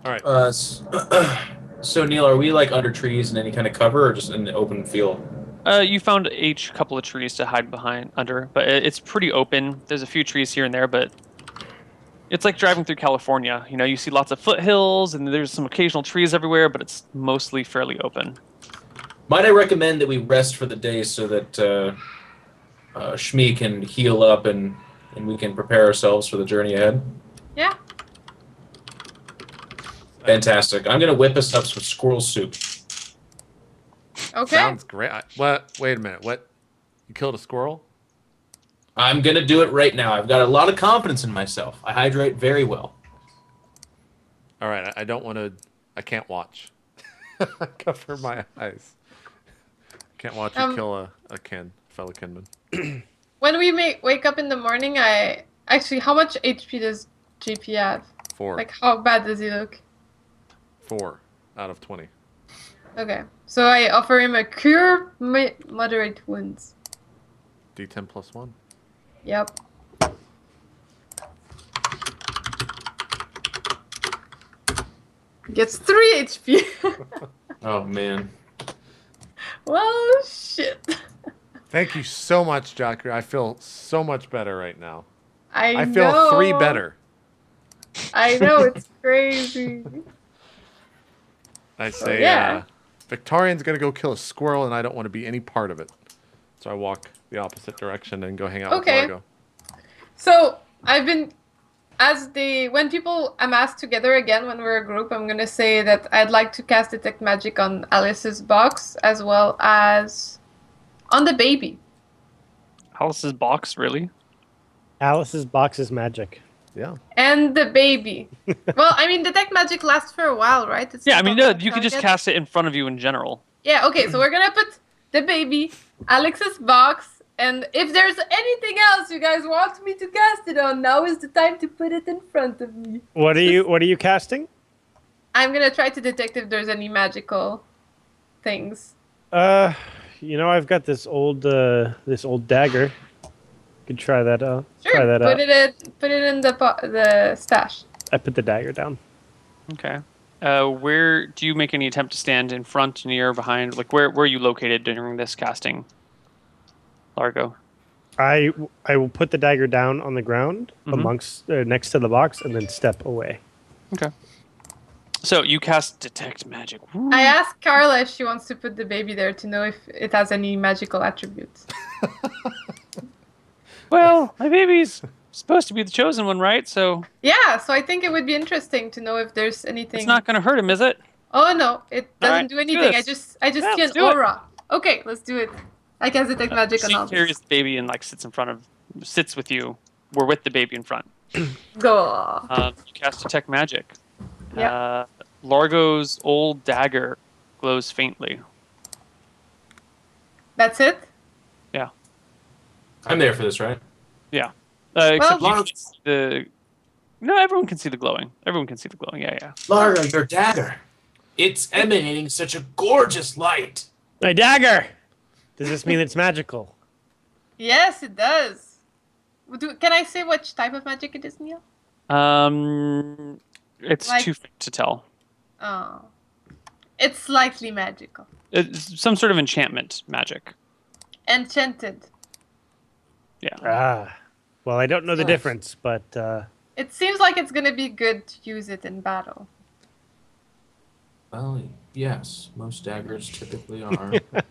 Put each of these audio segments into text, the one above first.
All right. So Neil, are we like under trees in any kind of cover or just in the open field? You found each couple of trees to hide behind under, but it's pretty open. There's a few trees here and there, but it's like driving through California. You know, you see lots of foothills and there's some occasional trees everywhere, but it's mostly fairly open. Might I recommend that we rest for the day so that Shmi can heal up and we can prepare ourselves for the journey ahead? Yeah. Fantastic. I'm going to whip us up some squirrel soup. Okay. Sounds great. What? Wait a minute. What? You killed a squirrel? I'm going to do it right now. I've got a lot of confidence in myself. I hydrate very well. All right. I don't want to. I can't watch. Cover my eyes. Can't watch you kill a fellow kinman. When we wake up in the morning, how much HP does JP have? 4. Like, how bad does he look? 4 out of 20. Okay. So I offer him a cure moderate wounds. D10 plus 1. Yep. Gets 3 HP. Oh, man. Well, shit. Thank you so much, Jocker. I feel so much better right now. I feel know. 3 better. I know, it's crazy. I say, yeah. Victorian's going to go kill a squirrel, and I don't want to be any part of it. So I walk the opposite direction and go hang out with Largo. So, when people amass together again, when we're a group, I'm going to say that I'd like to cast Detect Magic on Alice's box, as well as on the baby. Alice's box, really? Alice's box is magic. Yeah. And the baby. Well, I mean, Detect Magic lasts for a while, right? It's Yeah, I mean, no, you target. could just cast it in front of you in general. Yeah, okay, so we're gonna put the baby, Alex's box, and if there's anything else you guys want me to cast it on, now is the time to put it in front of me. What are you casting? I'm gonna try to detect if there's any magical things. I've got this old dagger. Could try that out. Sure, Try that out. Put it in the stash. I put the dagger down. Okay. Where do you make any attempt to stand in front, near, behind? Like, where are you located during this casting, Largo? I will put the dagger down on the ground amongst next to the box and then step away. Okay. So you cast Detect Magic. Woo. I asked Carla if she wants to put the baby there to know if it has any magical attributes. Well, my baby's supposed to be the chosen one, right? So Yeah, so I think it would be interesting to know if there's anything. it's not going to hurt him, is it? Oh no, it doesn't Alright, do let's do anything. this. I just Yeah, see let's an do it. aura. Okay, let's do it. I cast Detect Magic on She all carries the baby and like sits with you. We're with the baby in front. Go. You cast Detect Magic. Yeah. Largo's old dagger glows faintly. That's it? Yeah. I'm there for this, right? Yeah. Except Well- you can't see the... No, everyone can see the glowing. Everyone can see the glowing. Yeah, yeah. Lara, your dagger. It's emanating such a gorgeous light. My dagger! Does this mean it's magical? Yes, it does. Can I say which type of magic it is, Neil? It's Like- too faint to tell. Oh. It's slightly magical. It's some sort of enchantment magic. Enchanted. Yeah. Well, I don't know the Nice. difference, but It seems like it's gonna be good to use it in battle. Well, yes, most daggers typically are. Maybe I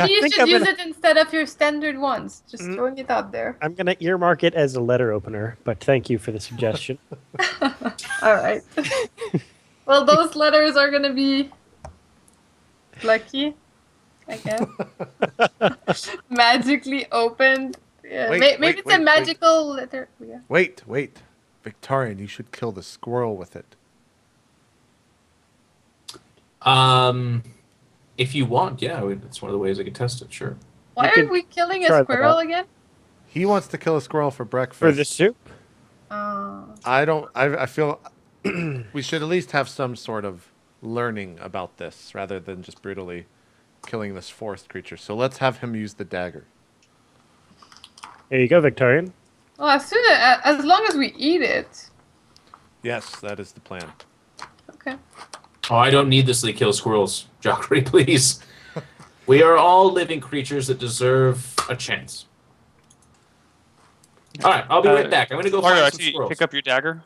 you think should I'm use gonna- it instead of your standard ones. Just throwing it out there. I'm going to earmark it as a letter opener, but thank you for the suggestion. All right. Well, those letters are gonna be lucky, I guess. Magically opened. Yeah. Maybe it's a magical letter. Yeah. Wait. Victorian, you should kill the squirrel with it. If you want, yeah, it's one of the ways I could test it, sure. Why could are we killing try a that squirrel out. again? He wants to kill a squirrel for breakfast. For the soup? I feel we should at least have some sort of learning about this rather than just brutally killing this forest creature. So let's have him use the dagger. There you go, Victorian. Well, as long as we eat it. Yes, that is the plan. Okay. Oh, I don't need this to kill squirrels. Joffrey, please. We are all living creatures that deserve a chance. All right, I'll be right back. I'm going to go Mario, I find some see you squirrels. pick up your dagger.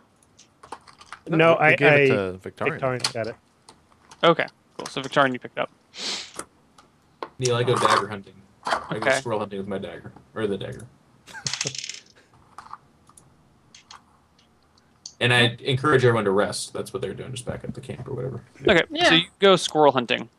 No, we gave it to Victorian. Victorian got it. Okay, cool. So Victorian, you picked up. Neal, I go dagger hunting. I go Okay. squirrel hunting with my dagger. Or the dagger. And I encourage everyone to rest. That's what they're doing, just back at the camp or whatever. Okay, Yeah. so you go squirrel hunting.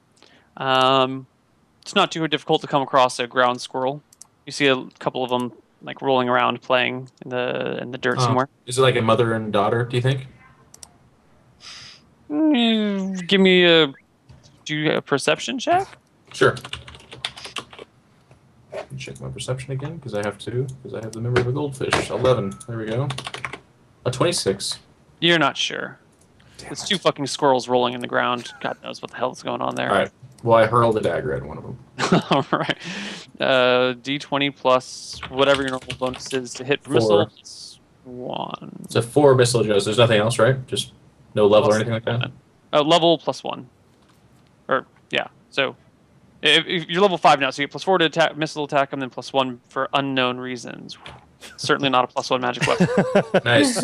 It's not too difficult to come across a ground squirrel. You see a couple of them like rolling around, playing in the dirt somewhere. Is it like a mother and daughter, do you think? Give me a perception check. Sure. Check my perception again, because I have to, because I have the memory of a goldfish. 11. There we go. A 26. You're not sure. It's two fucking squirrels rolling in the ground. God knows what the hell is going on there. All right. Well, I hurled a dagger at one of them. All right. D20 plus whatever your normal bonus is to hit 4. missile. Plus 1. It's a 4 missile adjust. There's nothing else, right? Just no level or anything like that? Level plus 1. Or, yeah. So, if you're level 5 now, so you get plus 4 to attack, missile attack, and then plus 1 for unknown reasons. Certainly not a plus 1 magic weapon. Nice.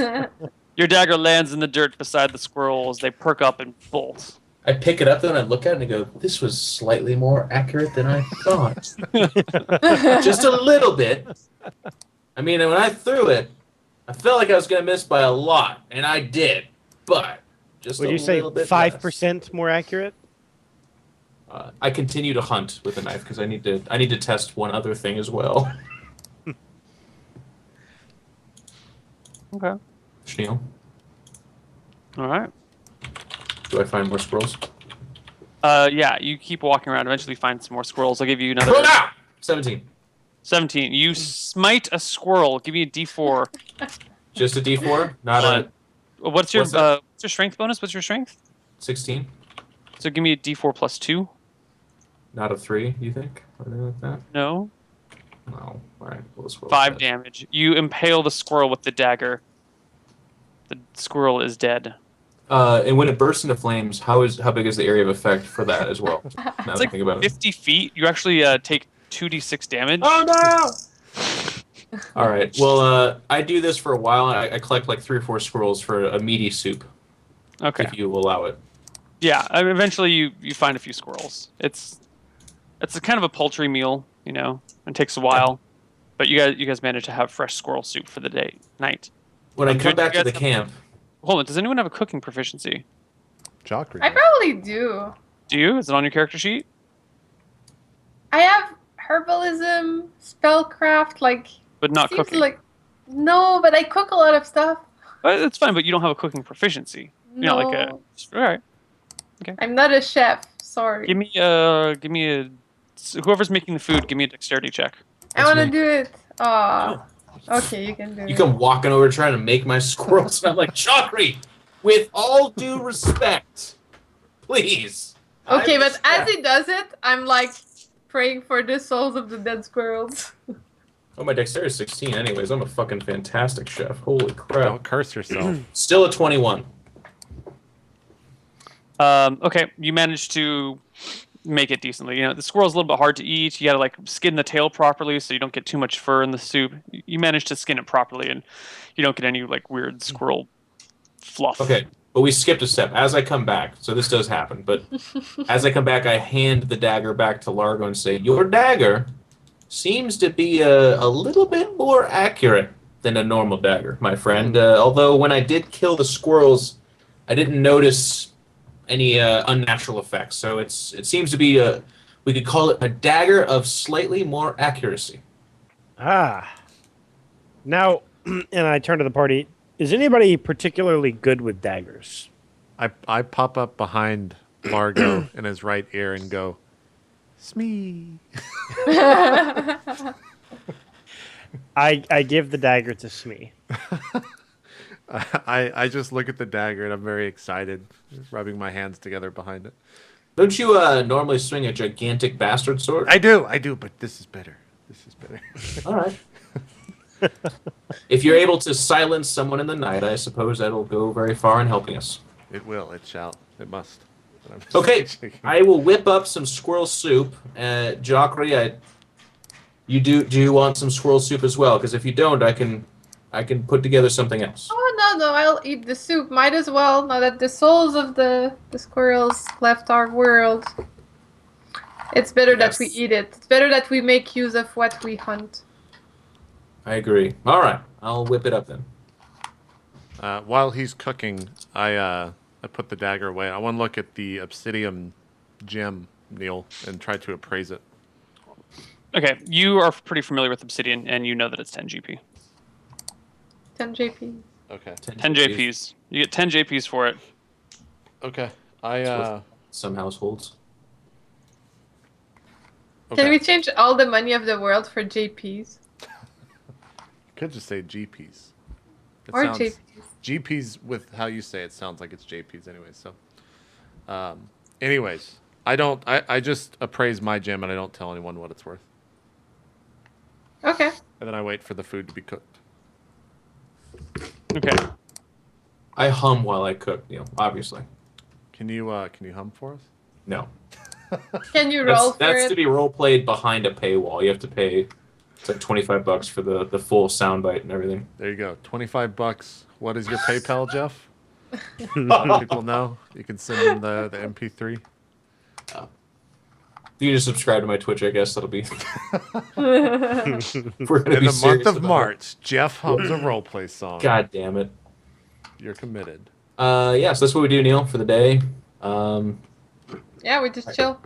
Your dagger lands in the dirt beside the squirrels. They perk up and bolt. I pick it up, then I look at it and I go, this was slightly more accurate than I thought. Just a little bit. I mean, when I threw it, I felt like I was going to miss by a lot, and I did. But just Would a you say little bit 5% more accurate? less. I continue to hunt with a knife because I need to test one other thing as well. Okay. Neal, All right. do I find more squirrels? Yeah, you keep walking around. Eventually find some more squirrels. I'll give you another 17. 17. You smite a squirrel. Give me a D4. Just a D4, not a What's your What's strength bonus? What's your strength? 16, So give me a D4 plus 2. not a 3. You think, or anything like that? No. No. All right. Well, the squirrel's 5 dead. damage. You impale the squirrel with the dagger. The squirrel is dead. And when it bursts into flames, how big is the area of effect for that as well? Now that It's I like think about it. 50 feet. You actually take 2d6 damage. Oh no! All right. Well, I do this for a while. I collect like 3 or 4 squirrels for a meaty soup, Okay. if you allow it. Yeah. I mean, eventually, you find a few squirrels. It's a kind of a poultry meal, you know. It takes a while, but you guys manage to have fresh squirrel soup for the night. When I Do come you back to guys the have- camp, Hold on. Does anyone have a cooking proficiency? Joffrey. I probably do. Do you? Is it on your character sheet? I have herbalism, spellcraft, like. But not seems cooking. Like, no, but I cook a lot of stuff. That's fine, but you don't have a cooking proficiency. No, You're not like a. All right. I'm not a chef. Sorry. Give me a. Whoever's making the food, give me a dexterity check. I want to me. do it. Aw. Okay, you can do you it. come walking over trying to make my squirrels, and I'm like, Chakri, with all due respect, please. Okay, I but as respect- he does it, I'm like praying for the souls of the dead squirrels. Oh, my dexterity is 16 anyways. I'm a fucking fantastic chef. Holy crap. Don't curse yourself. Still a 21. Okay, you managed to make it decently. You know, the squirrel's a little bit hard to eat. You gotta like skin the tail properly so you don't get too much fur in the soup. You managed to skin it properly and you don't get any like weird squirrel fluff. Okay, but we skipped a step. As I come back, so this does happen, but as I come back, I hand the dagger back to Largo and say, your dagger seems to be a little bit more accurate than a normal dagger, my friend. Although when I did kill the squirrels, I didn't notice any unnatural effects. So it seems to be we could call it a dagger of slightly more accuracy. Ah. Now, and I turn to the party. Is anybody particularly good with daggers? I pop up behind Largo in his right ear and go, Smee. I give the dagger to Smee. I just look at the dagger and I'm very excited, rubbing my hands together behind it. Don't you normally swing a gigantic bastard sword? I do, but this is better. This is better. All right. If you're able to silence someone in the night, I suppose that'll go very far in helping us. It will. It shall. It must. But I'm just Okay, shaking. I will whip up some squirrel soup. Jockrey, do you want some squirrel soup as well? Because if you don't, I can put together something else. Oh no, I'll eat the soup. Might as well, now that the souls of the squirrels left our world. It's better that we eat it. It's better that we make use of what we hunt. I agree. All right, I'll whip it up then. While he's cooking, I put the dagger away. I want to look at the obsidian gem, Neal, and try to appraise it. Okay, you are pretty familiar with obsidian, and you know that it's 10 GP. 10 JP. Okay. 10 JPs. You get 10 JPs for it. Okay. Some households. Okay. Can we change all the money of the world for JPs? Could just say GPs. Or JPs. GPs with how you say it sounds like it's JPs anyway. So, anyways, I just appraise my gem and I don't tell anyone what it's worth. Okay. And then I wait for the food to be cooked. Okay. I hum while I cook, Neal, obviously. Can you hum for us? No. Can you roll for That's it? to be role played behind a paywall. You have to pay. It's like $25 for the full soundbite and everything. There you go. $25. What is your PayPal, Jeff? People know. You can send them the MP3. You can just subscribe to my Twitch, I guess. That'll be. In the month of March, Jeff hums a roleplay song. God damn it. You're committed. Yeah, so that's what we do, Neal, for the day. Yeah, we just chill.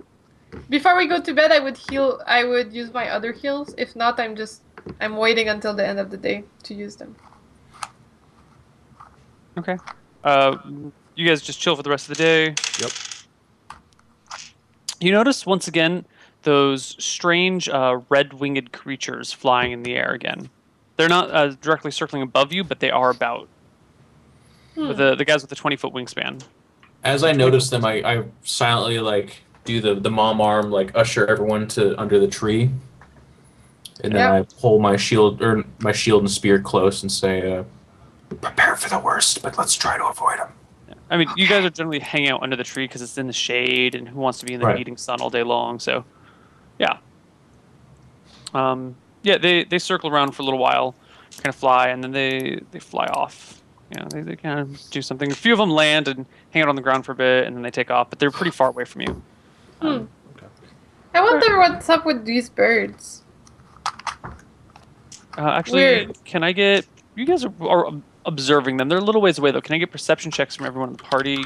Before we go to bed, I would heal. I would use my other heals. If not, I'm waiting until the end of the day to use them. Okay. You guys just chill for the rest of the day. Yep. You notice once again those strange red-winged creatures flying in the air again. They're not directly circling above you, but they are about. With the guys with the 20-foot wingspan. As I notice them, I silently do the mom arm, usher everyone to under the tree, and then I pull my shield and spear close and say, "Prepare for the worst, but let's try to avoid them." I mean, you guys are generally hanging out under the tree because it's in the shade, and who wants to be in the beating sun all day long? So, yeah. They circle around for a little while, kind of fly, and then they fly off. You know, they kind of do something. A few of them land and hang out on the ground for a bit, and then they take off. But they're pretty far away from you. Okay. I wonder what's up with these birds. Actually, Weird. Can I get... You guys are observing them. They're a little ways away, though. Can I get perception checks from everyone in the party?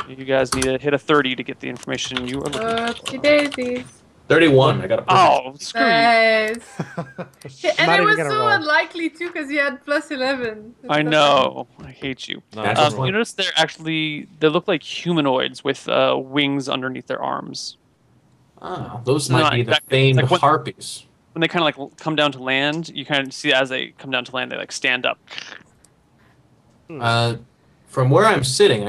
You guys need to hit a 30 to get the information you are looking for. Daisies. 31. I got a. Oh, screw you. Nice. And Not it even was gonna so roll. unlikely too, because you had plus 11. I know. I hate you. No, That's that's just wrong. You notice they look like humanoids with wings underneath their arms. Those might be the Exactly. famed It's like harpies. When they kind of come down to land, you kind of see as they come down to land, they stand up. From where I'm sitting,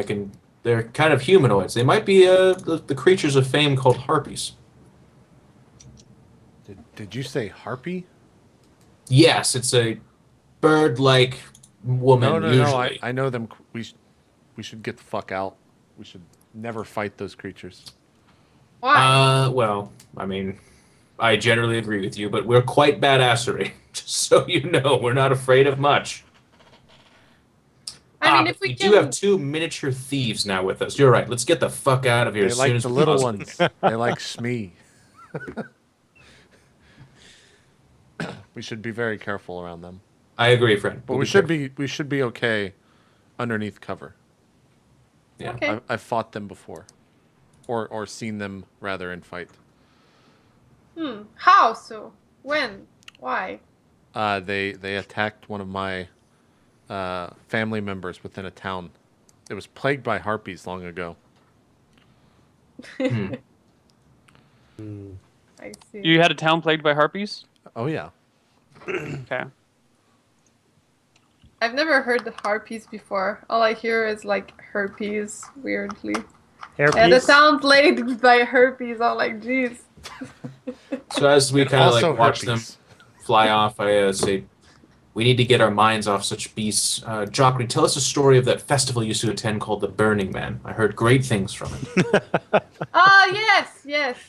they're kind of humanoids. They might be the creatures of fame called harpies. Did you say harpy? Yes, it's a bird-like woman. No. Usually. I know them. We should get the fuck out. We should never fight those creatures. Why? Well, I mean, I generally agree with you, but we're quite badassery. Just so you know, we're not afraid of much. I mean, but if we do have two miniature thieves now with us. You're right. Let's get the fuck out of here They as like soon as the little possible. ones. They like Smee. We should be very careful around them. I agree, friend. But we should be okay underneath cover. Yeah. Okay. I've fought them before, or seen them rather in fight. How so? When? Why? They attacked one of my family members within a town. It was plagued by harpies long ago. I see. You had a town plagued by harpies? Oh yeah. Okay. I've never heard the harpies before. All I hear is herpes, weirdly. Hairpiece? And the sound plagued by herpes. I'm like, jeez. So as we kind of Also watch them herpes. fly off, I say, We need to get our minds off such beasts. Jockney, tell us a story of that festival you used to attend called the Burning Man. I heard great things from it. Yes.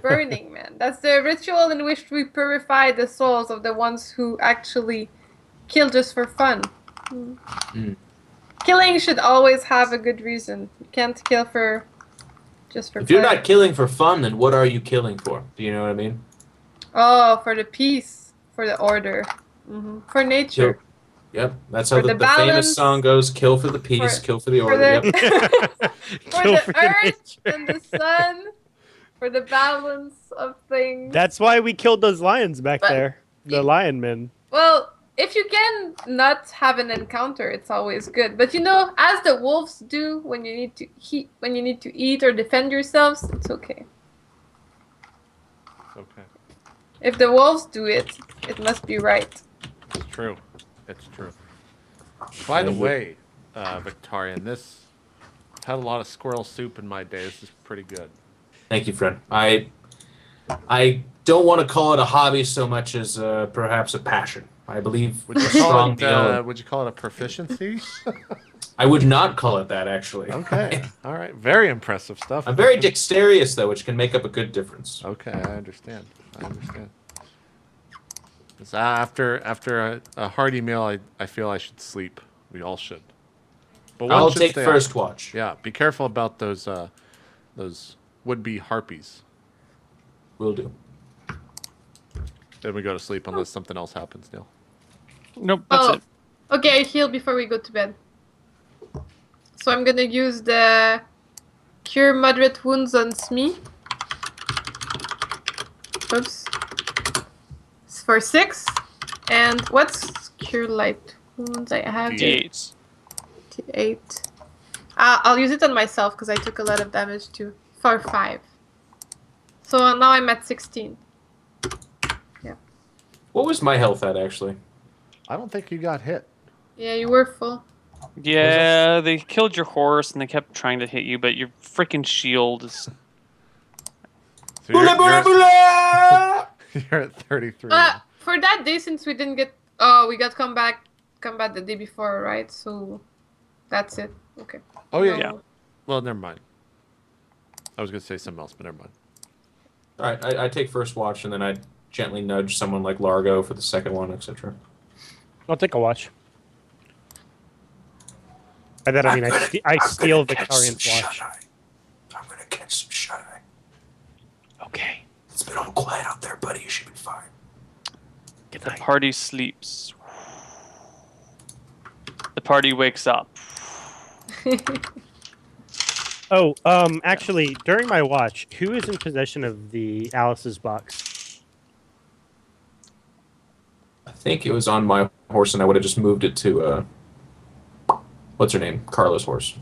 Burning Man. That's the ritual in which we purify the souls of the ones who actually kill just for fun. Killing should always have a good reason. You can't kill for just for If fun. you're not killing for fun, then what are you killing for? Do you know what I mean? Oh, for the peace, for the order, for nature. Yep, that's how For the the balance, famous song goes: "Kill for the peace, kill for the For order." the, Yep. for Kill the for the earth nature. and the sun, for the balance of things. That's why we killed those lions back But- there. The lion men. Well, if you can not have an encounter, it's always good. But as the wolves do when you need to eat or defend yourselves, it's okay. Okay. If the wolves do it, it must be right. It's true. It's true. By the way, Victorian, I've had a lot of squirrel soup in my day. This is pretty good. Thank you, friend. I don't want to call it a hobby so much as perhaps a passion. I believe Would you a call strong it? deal. Would you call it a proficiency? I would not call it that, actually. Okay. All right. Very impressive stuff. I'm very dexterous, though, which can make up a good difference. Okay, I understand. 'Cause after a hearty meal, I feel I should sleep. We all should. But one I'll should take stay first up. watch. Yeah, be careful about those would-be harpies. Will do. Then we go to sleep unless something else happens, Neil. Nope, that's it. Okay, I heal before we go to bed. So I'm gonna use the Cure Moderate Wounds on Smee. Oops. It's for 6. And what's Cure Light Wounds? I have D8. D8. I'll use it on myself because I took a lot of damage too. For 5. So now I'm at 16. What was my health at, actually? I don't think you got hit. Yeah, you were full. Yeah, they killed your horse and they kept trying to hit you, but your freaking shield is. So Bula, bula, bula! you're at 33. now. For that day, since we didn't get... we got combat the day before, right? So that's it. Okay. Oh, yeah. Yeah. Well, never mind. I was going to say something else, but never mind. All right, I take first watch, and then I gently nudge someone like Largo for the second one, etc. I'll take a watch. By that I mean I steal Victorian's watch. I'm gonna catch some shut-eye. Okay. It's been all quiet out there, buddy. You should be fine. Good The night. party sleeps. The party wakes up. Oh, actually, during my watch, who is in possession of the Alice's box? I think it was on my horse, and I would have just moved it to, what's her name? Carla's horse.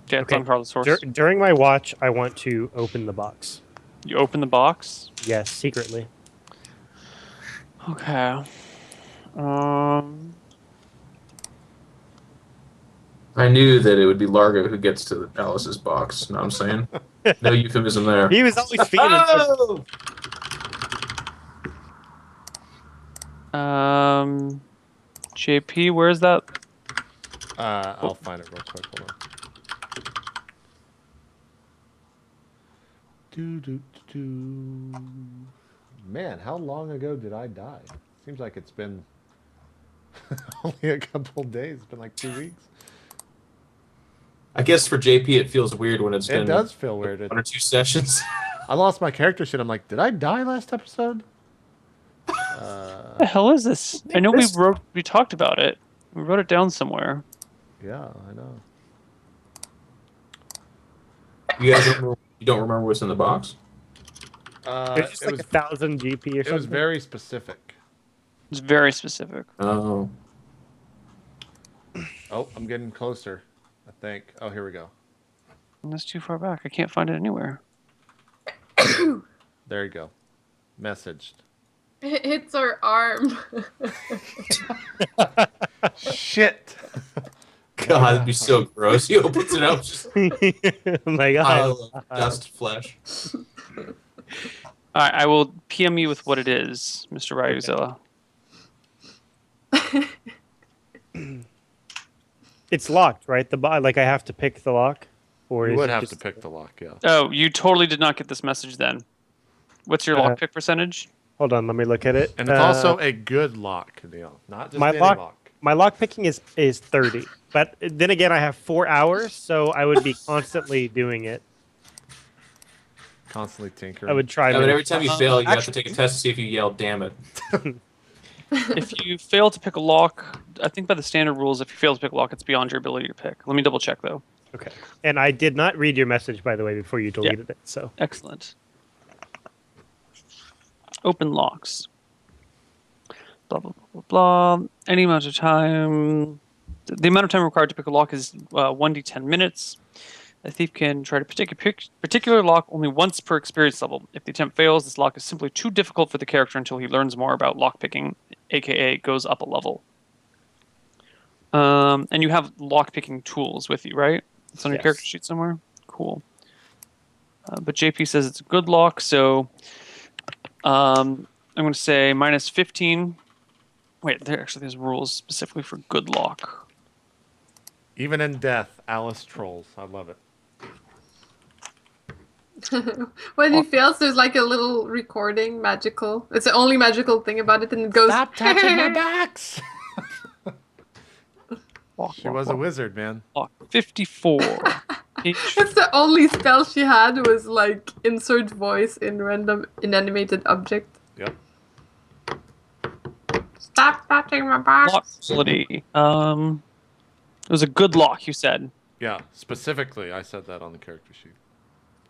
Yeah, it's Okay. on Carlos' horse. During my watch, I want to open the box. You open the box. Yes, secretly. Okay. I knew that it would be Largo who gets to Alice's box. Know what I'm saying? No euphemism there. He was always feeding. Oh! JP, where's that? I'll find it real quick. Hold on. Man, how long ago did I die? Seems like it's been only a couple days. It's been like 2 weeks. I guess for JP it feels weird when it's It been does feel weird. 1 or 2 sessions. I lost my character sheet. I'm like, did I die last episode? What the hell is this? I know we talked about it. We wrote it down somewhere. Yeah, I know. You guys don't remember what's in the box? It's just it like was 1,000 GP or something. it was very specific. It's very specific. Oh. Oh, I'm getting closer. I think. Oh, here we go. That's too far back. I can't find it anywhere. There you go. Messaged. It hits our arm. Shit. God, that'd be so gross. He opens it up, just I'm like, pile oh, of dust flesh. All right, I will PM you with what it is, Mr. Ryuzilla. It's locked, right? Like I have to pick the lock, or You is would it have just... to pick the lock, yeah. Oh, you totally did not get this message then. What's your lockpick percentage? Hold on, let me look at it. And it's also a good lock, Neal. Not just my any lock. lock. My lock picking is 30, but then again, I have 4 hours, so I would be constantly doing it. Constantly tinkering. I would try. Yeah, but to... every time you fail, you have to actually- take a test to see if you yell, damn it. If you fail to pick a lock, I think by the standard rules, if you fail to pick a lock, it's beyond your ability to pick. Let me double check though. Okay. And I did not read your message, by the way, before you deleted it. So Excellent. Open locks. Blah, blah, blah, blah, blah. Any amount of time. The amount of time required to pick a lock is 1d10 minutes. A thief can try to pick a particular lock only once per experience level. If the attempt fails, this lock is simply too difficult for the character until he learns more about lock picking, aka goes up a level. And you have lock picking tools with you, right? It's on your character sheet somewhere. Cool. But JP says it's a good lock, so I'm going to say minus 15. Wait, there's rules specifically for good lock. Even in death, Alice trolls. I love it. When he fails, there's like a little recording, magical. It's the only magical thing about it, and it goes. Stop touching my backs! Lock, She was a wizard, man. lock. 54. It's the only spell she had was like insert voice in random inanimated object. Yep. Stop touching my box. Lock facility. It was a good lock, you said. Yeah, specifically, I said that on the character sheet.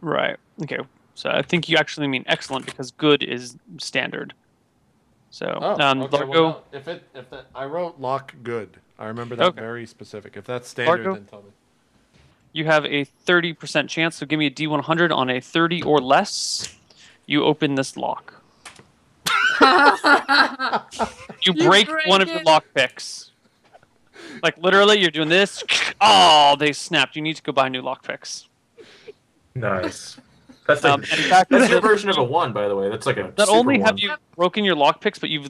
Right. Okay. So I think you actually mean excellent because good is standard. So Okay, Largo, well, no, I wrote lock good. I remember that Okay. very specific. If that's standard, Largo? then tell me. you have a 30% chance. So give me a D100 on a 30 or less. You open this lock. You break one of your it. lock picks. Like literally, you're doing this. Oh, they snapped. You need to go buy new lock picks. Nice. That's like, In fact, that's your version of a 1, by the way. That's like a not super only have one. you broken your lock picks, but you've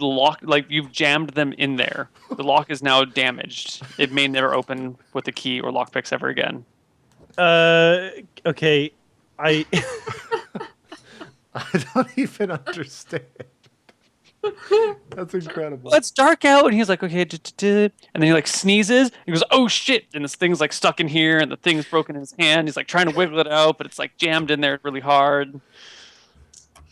you've jammed them in there. The lock is now damaged. It may never open with the key or lock picks ever again. okay. I I don't even understand. That's incredible. Well, it's dark out, and he's like, okay, and then he like sneezes. He goes, oh shit, and this thing's like stuck in here, and the thing's broken in his hand. He's like trying to wiggle it out, but it's like jammed in there really hard.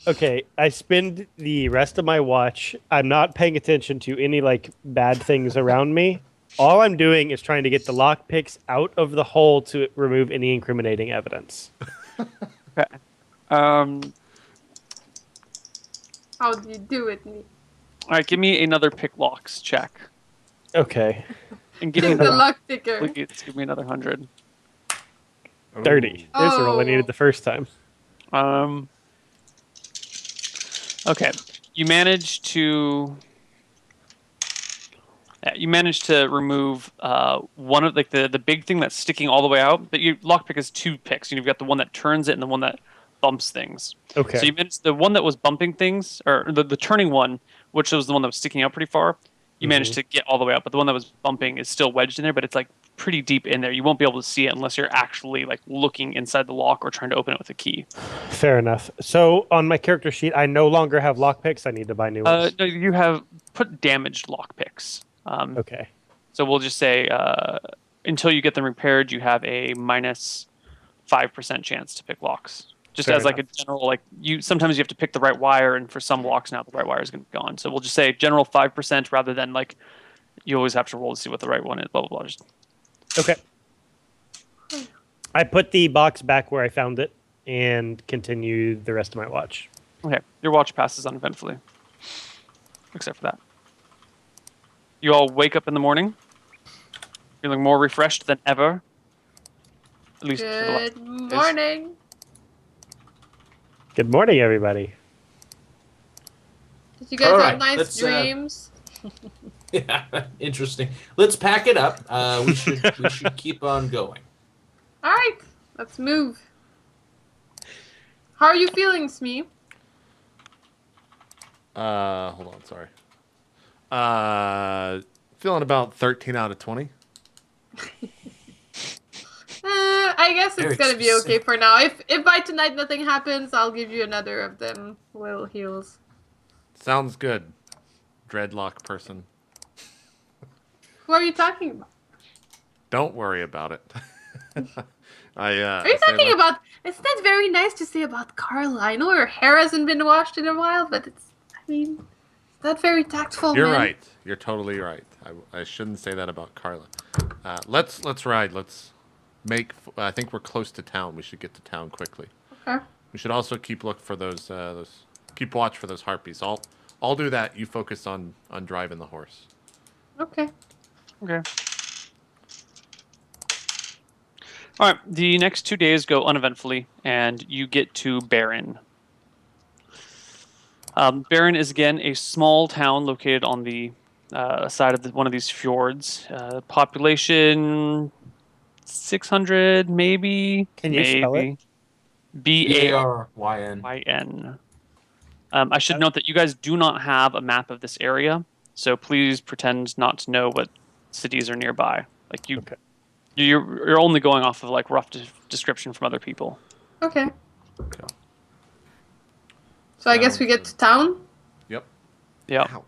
Okay, I spend the rest of my watch. I'm not paying attention to any like bad things around me. All I'm doing is trying to get the lock picks out of the hole to remove any incriminating evidence. Okay. How do you do it? Me? All right, give me another pick locks check, Okay, and give me The another. luck picker. Please give me another 100. 30. There's the roll I needed Oh. the first time. Okay, you managed to. Yeah, you managed to remove one of like the big thing that's sticking all the way out. But your lockpick is 2 picks. You've got the one that turns it and the one that bumps things. Okay. So you managed the one that was bumping things, or the turning one, which was the one that was sticking out pretty far. You managed to get all the way out, but the one that was bumping is still wedged in there. But it's like pretty deep in there. You won't be able to see it unless you're actually like looking inside the lock or trying to open it with a key. Fair enough. So on my character sheet, I no longer have lock picks. I need to buy new ones. No, you have put damaged lock picks. Okay. So we'll just say until you get them repaired, you have a minus 5% chance to pick locks. Just Fair as like enough. a general, like sometimes you have to pick the right wire, and for some locks now the right wire is going to be gone. So we'll just say general 5% rather than like you always have to roll to see what the right one is. Blah blah blah. Just, Okay. I put the box back where I found it and continue the rest of my watch. okay, your watch passes uneventfully, except for that. You all wake up in the morning, feeling more refreshed than ever. At least for the last Good morning. Good morning, everybody. Did you guys All have right, nice let's, dreams? Yeah, interesting. Let's pack it up. We should keep on going. All right, let's move. How are you feeling, Smee? Hold on, sorry. Feeling about 13 out of 20. I guess Very it's gonna be okay specific. for now. If by tonight nothing happens, I'll give you another of them little heals. Sounds good. Dreadlock person. What are you talking about? Don't worry about it. Are you talking about? It's not very nice to say about Carla. I know her hair hasn't been washed in a while, but it's not very tactful, You're man. right. You're totally right. I shouldn't say that about Carla. Let's ride. Let's make. I think we're close to town. We should get to town quickly. Okay. We should also keep look for those. Keep watch for those harpies. I'll do that. You focus on driving the horse. Okay. Okay. All right. The next 2 days go uneventfully, and you get to Barron. Barron is again a small town located on the side of one of these fjords. Population 600, maybe. Can you spell it? B-A-R-Y-N. Baryn. I should note that you guys do not have a map of this area, so please pretend not to know what cities are nearby. Like Okay. you're only going off of like rough description from other people. Okay. Okay. So I guess we get to town. Yep. Yeah. Ow.